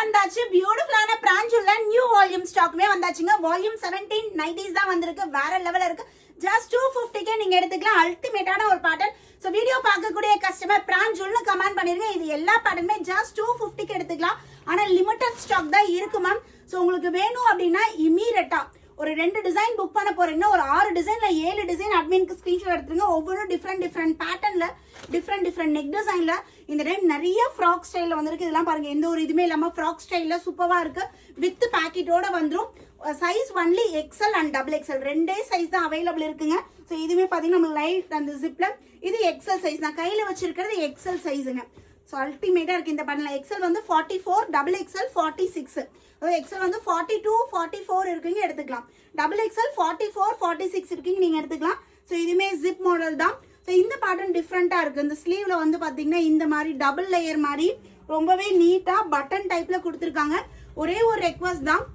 வந்தாச்சு பியூட்டிஃபுல்லான பிரான்ச்சுல new volume ஸ்டாக்மே வந்தாச்சுங்க. வால்யூம் 17 90s தான் வந்திருக்கு. வேற லெவல்ல இருக்கு. ஜஸ்ட் 250க்கு நீங்க எடுத்துக்கலாம். அல்டிமேட்டான ஒரு பேட்டர்ன். சோ வீடியோ பார்க்கக்கூடிய கஸ்டமர் பிரான்ச்சுல்னு கமெண்ட் பண்ணிருங்க. இது எல்லா பேட்டர்னுமே ஜஸ்ட் 250க்கு எடுத்துக்கலாம். ஆனா லிமிட்டட் ஸ்டாக் தான் இருக்கு மேம். சோ உங்களுக்கு வேணும் அப்படின்னா இமீடியட்டா ஒரு 2 டிசைன் புக் பண்ண போறீங்கன்னா ஒரு 6 டிசைன்ல 7 டிசைன் அட்மினுக்கு ஸ்கிரீன்ஷாட் எடுத்துருங்க. ஒவ்வொரு டிஃப்ரெண்ட் பேட்டர்ன்ல டிஃப்ரெண்ட் நெக் டிசைன்ல இந்த டைம் நிறைய ஃப்ராக் ஸ்டைல்ல வந்திருக்கு. இதெல்லாம் பாருங்க, எந்த ஒரு இதுமே இல்லாம ஃப்ராக் ஸ்டைல்ல சூப்பரா இருக்கு. வித் பாக்கெட்டோட வந்துரும். Size only XL and XXL ரெண்டே சைஸ் தான் அவைலபிள் இருக்குங்க. ஸோ இதுவுமே பார்த்தீங்கன்னா நம்ம லைட் அந்த ஜிப்ல இது XL சைஸ் தான். கையில் வச்சிருக்கிறது XL சைஸுங்க. ஸோ அல்டிமேட்டா இருக்கு இந்த பண்ணல. XL வந்து 44, XXL 46. XL வந்து 42, 44 இருக்குங்க எடுத்துக்கலாம். XXL 44, 46 இருக்குங்க நீங்க எடுத்துக்கலாம். ஸோ இதுவுமே ஜிப் மாடல் தான். ஸோ இந்த பேட்டர்ன் டிஃப்ரெண்டா இருக்கு. இந்த ஸ்லீவ்ல வந்து பாத்தீங்கன்னா இந்த மாதிரி டபுள் லேயர் மாதிரி ரொம்பவே நீட்டா பட்டன் டைப்ல கொடுத்துருக்காங்க. ஒரே ஒரு ரெக்வஸ்ட் தான்,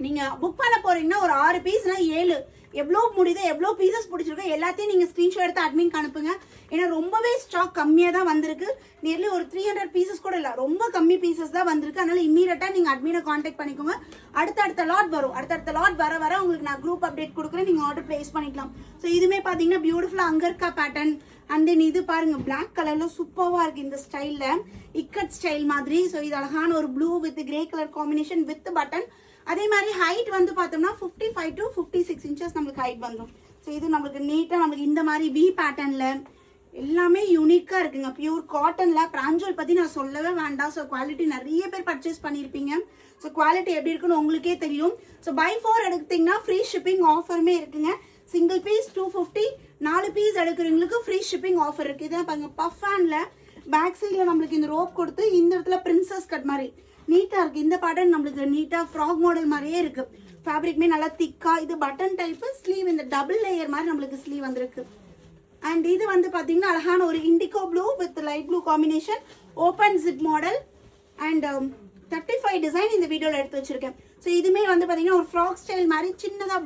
நீங்க புக் பண்ண போறீங்கன்னா ஒரு 6 பீஸ்னா 7 எவ்வளோ முடியுதோ எவ்வளோ பீசஸ் பிடிச்சிருக்கோ எல்லாத்தையும் நீங்கள் ஸ்க்ரீன்ஷாட் எடுத்து அட்மின்க்கு அனுப்புங்க. ஏன்னா ரொம்பவே ஸ்டாக் கம்மியாக தான் வந்திருக்கு. நியர்லி ஒரு 300 பீசஸ் கூட இல்லை, ரொம்ப கம்மி பீசஸ் தான் வந்திருக்கு. அதனால இம்மீடியட்டாக நீங்கள் அட்மினை காண்டாக்ட் பண்ணிக்கோங்க. அடுத்தடுத்த லாட் வரும். அடுத்தடுத்த லாட் வர உங்களுக்கு நான் குரூப் அப்டேட் கொடுக்குறேன். நீங்கள் ஆர்டர் பிளேஸ் பண்ணிக்கலாம். ஸோ இதுவுமே பார்த்தீங்கன்னா பியூட்டிஃபுல்லாக அங்கர்கா பேட்டர்ன். அண்ட் தென் இது பாருங்க, பிளாக் கலர்ல சூப்பராக இருக்கு இந்த ஸ்டைலில், இக்கட் ஸ்டைல் மாதிரி. ஸோ இது அழகான ஒரு blue with grey colour combination with button. அதே மாதிரி ஹைட் வந்து பார்த்தோம்னா 55 to 56 இன்ச்சஸ் நம்மளுக்கு ஹைட் வந்துடும். ஸோ இது நம்மளுக்கு நீட்டாக நம்மளுக்கு இந்த மாதிரி வி பேட்டர்னில் எல்லாமே யூனிக்காக இருக்குங்க. பியூர் காட்டனில் பிராஞ்சோல் பற்றி நான் சொல்லவே வேண்டாம். ஸோ குவாலிட்டி நிறைய பேர் பர்ச்சேஸ் பண்ணியிருப்பீங்க. ஸோ குவாலிட்டி எப்படி இருக்குன்னு உங்களுக்கே தெரியும். ஸோ பை 4 எடுத்தீங்கன்னா ஃப்ரீ ஷிப்பிங் ஆஃபருமே இருக்குங்க. சிங்கிள் பீஸ் 250, 4 பீஸ் எடுக்கிறவங்களுக்கு ஃப்ரீ ஷிப்பிங் ஆஃபர் இருக்குது. இதான் பாருங்க, பஃப் ஹேண்டில் பேக் சைடில் நம்மளுக்கு இந்த ரோப் கொடுத்து இந்த இடத்துல பிரின்சஸ் கட் மாதிரி நீட்டா இருக்கு. இந்த பேட்டர்ன் நம்மளுக்கு நீட்டா ஃப்ராக் மாடல் மாதிரியே இருக்கு. ஃபேப்ரிக்மே நல்லா திக்கா. இது பட்டன் டைப் ஸ்லீவ், இந்த டபுள் லேயர் மாதிரி நம்மளுக்கு ஸ்லீவ் வந்திருக்கு. அண்ட் இது வந்து பாத்தீங்கன்னா அழகான ஒரு indigo blue with light blue combination, open zip model. And 35 design இந்த வீடியோல எடுத்து வச்சிருக்கேன். ஸோ இதுமே வந்து பாத்தீங்கன்னா ஒரு ஃப்ராக் ஸ்டைல் மாதிரி சின்னதா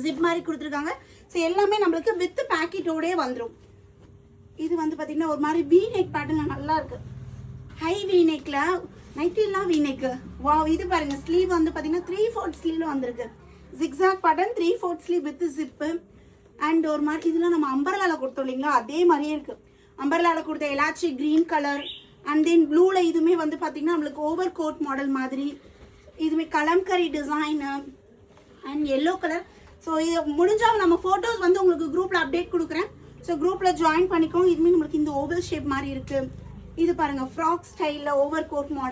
ஜிப் மாதிரி கொடுத்துருக்காங்க. ஸோ எல்லாமே நம்மளுக்கு வித் பேக்கெட்டோடே வந்துடும். இது வந்து பாத்தீங்கன்னா ஒரு மாதிரி வி நெக் பேட்டர்ன்ல நல்லா இருக்கு. ஹை வி நெக்ல நைட்டிலாம் வி நெக். வாவ், இது பாருங்க, ஸ்லீவ் வந்து பாத்தீங்கன்னா 3/4 ஸ்லீவ்ல வந்திருக்கு. Zigzag pattern 3/4 sleeve with zip. And ஒரு மாதிரி இதெல்லாம் நம்ம அம்பர்லால கொடுத்தோம் இல்லைங்களா, அதே மாதிரியே இருக்கு. அம்பர்லால கொடுத்த elaichi green colour. And then ப்ளூல இதுவுமே வந்து பாத்தீங்கன்னா நம்மளுக்கு ஓவர் கோட் மாடல் மாதிரி. இதுவுமே Kalamkari design and yellow colour. So இது முடிஞ்சா நம்ம போட்டோஸ் வந்து உங்களுக்கு குரூப்ல அப்டேட் கொடுக்குறேன். ஸோ குரூப்ல ஜாயின் பண்ணிக்கோங்க. இதுவுமே நம்மளுக்கு இந்த ஓவல் ஷேப் மாதிரி இருக்கு. இது பாருங்க, ஃப்ராக் ஸ்டைல்ல ஓவர் கோட் மாடல்.